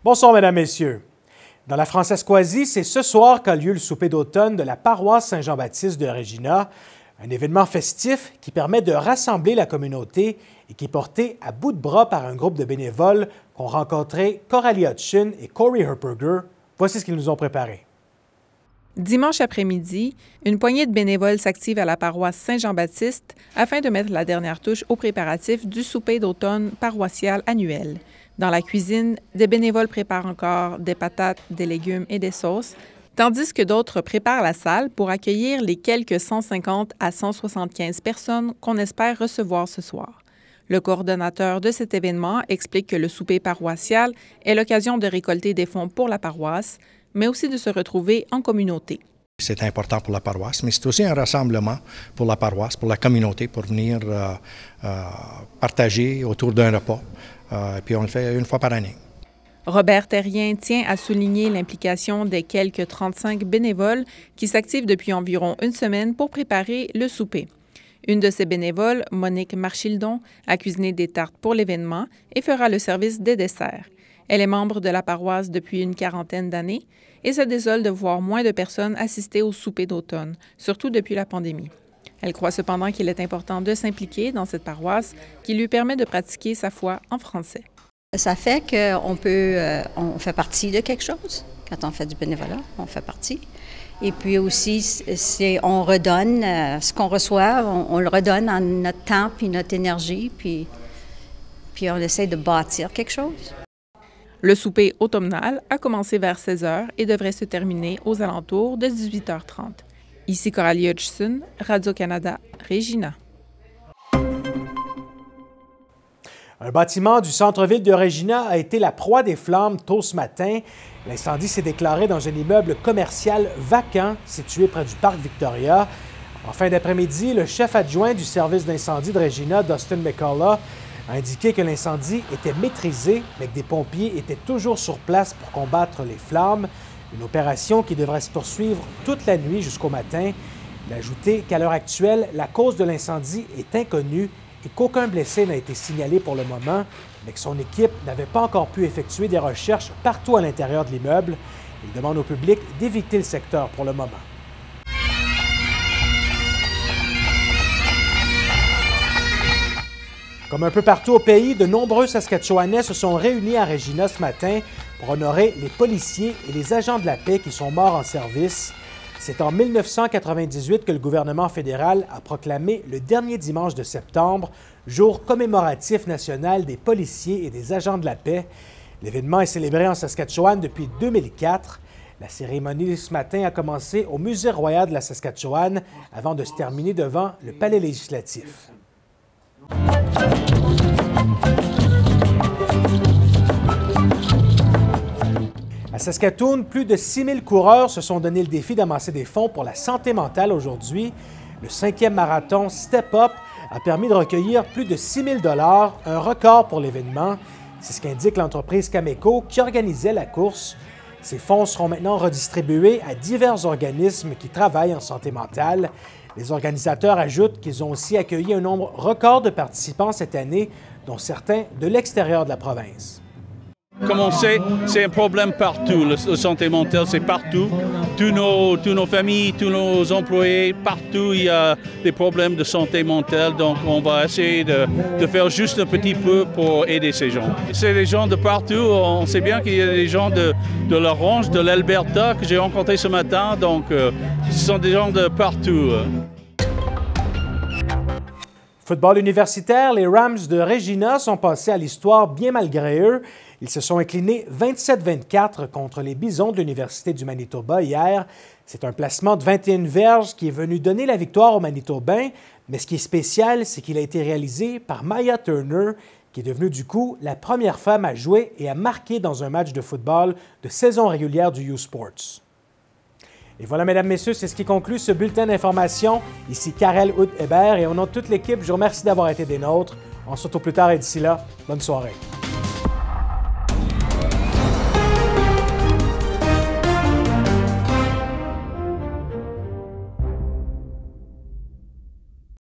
Bonsoir, Mesdames, Messieurs. Dans la Francescoisie, c'est ce soir qu'a lieu le souper d'automne de la paroisse Saint-Jean-Baptiste de Regina, un événement festif qui permet de rassembler la communauté et qui est porté à bout de bras par un groupe de bénévoles qu'ont rencontré Coralie Hutchin et Corey Herperger. Voici ce qu'ils nous ont préparé. Dimanche après-midi, une poignée de bénévoles s'active à la paroisse Saint-Jean-Baptiste afin de mettre la dernière touche aux préparatifs du souper d'automne paroissial annuel. Dans la cuisine, des bénévoles préparent encore des patates, des légumes et des sauces, tandis que d'autres préparent la salle pour accueillir les quelques 150 à 175 personnes qu'on espère recevoir ce soir. Le coordonnateur de cet événement explique que le souper paroissial est l'occasion de récolter des fonds pour la paroisse, mais aussi de se retrouver en communauté. C'est important pour la paroisse, mais c'est aussi un rassemblement pour la paroisse, pour la communauté, pour venir partager autour d'un repas. Et puis on le fait une fois par année. Robert Terrien tient à souligner l'implication des quelques 35 bénévoles qui s'activent depuis environ une semaine pour préparer le souper. Une de ces bénévoles, Monique Marchildon, a cuisiné des tartes pour l'événement et fera le service des desserts. Elle est membre de la paroisse depuis une quarantaine d'années et se désole de voir moins de personnes assister au souper d'automne, surtout depuis la pandémie. Elle croit cependant qu'il est important de s'impliquer dans cette paroisse qui lui permet de pratiquer sa foi en français. Ça fait qu'on on fait partie de quelque chose. Quand on fait du bénévolat, on fait partie. Et puis aussi, on redonne ce qu'on reçoit, on le redonne en notre temps puis notre énergie, puis on essaie de bâtir quelque chose. Le souper automnal a commencé vers 16 h et devrait se terminer aux alentours de 18h30. Ici Coralie Hutchin, Radio-Canada, Regina. Un bâtiment du centre-ville de Regina a été la proie des flammes tôt ce matin. L'incendie s'est déclaré dans un immeuble commercial vacant situé près du parc Victoria. En fin d'après-midi, le chef adjoint du service d'incendie de Regina, Dustin McCullough, a indiqué que l'incendie était maîtrisé, mais que des pompiers étaient toujours sur place pour combattre les flammes. Une opération qui devrait se poursuivre toute la nuit jusqu'au matin. Il a ajouté qu'à l'heure actuelle, la cause de l'incendie est inconnue et qu'aucun blessé n'a été signalé pour le moment, mais que son équipe n'avait pas encore pu effectuer des recherches partout à l'intérieur de l'immeuble. Il demande au public d'éviter le secteur pour le moment. Comme un peu partout au pays, de nombreux Saskatchewanais se sont réunis à Regina ce matin pour honorer les policiers et les agents de la paix qui sont morts en service. C'est en 1998 que le gouvernement fédéral a proclamé le dernier dimanche de septembre, jour commémoratif national des policiers et des agents de la paix. L'événement est célébré en Saskatchewan depuis 2004. La cérémonie ce matin a commencé au Musée royal de la Saskatchewan avant de se terminer devant le Palais législatif. À Saskatoon, plus de 6 000 coureurs se sont donné le défi d'amasser des fonds pour la santé mentale aujourd'hui. Le 5e marathon Step Up a permis de recueillir plus de 6 000 $, un record pour l'événement. C'est ce qu'indique l'entreprise Cameco qui organisait la course. Ces fonds seront maintenant redistribués à divers organismes qui travaillent en santé mentale. Les organisateurs ajoutent qu'ils ont aussi accueilli un nombre record de participants cette année, dont certains de l'extérieur de la province. Comme on sait, c'est un problème partout. La santé mentale, c'est partout. Tous nos familles, tous nos employés, partout, il y a des problèmes de santé mentale. Donc, on va essayer de faire juste un petit peu pour aider ces gens. C'est des gens de partout. On sait bien qu'il y a des gens de l'Orange, de l'Alberta que j'ai rencontrés ce matin. Donc, ce sont des gens de partout. Football universitaire, les Rams de Regina sont passés à l'histoire bien malgré eux. Ils se sont inclinés 27-24 contre les Bisons de l'Université du Manitoba hier. C'est un placement de 21 verges qui est venu donner la victoire aux Manitobains. Mais ce qui est spécial, c'est qu'il a été réalisé par Maya Turner, qui est devenue du coup la première femme à jouer et à marquer dans un match de football de saison régulière du U-Sports. Et voilà, mesdames, messieurs, c'est ce qui conclut ce bulletin d'information. Ici Karel Hood-Hébert et au nom de toute l'équipe, je vous remercie d'avoir été des nôtres. On se retrouve plus tard et d'ici là, bonne soirée.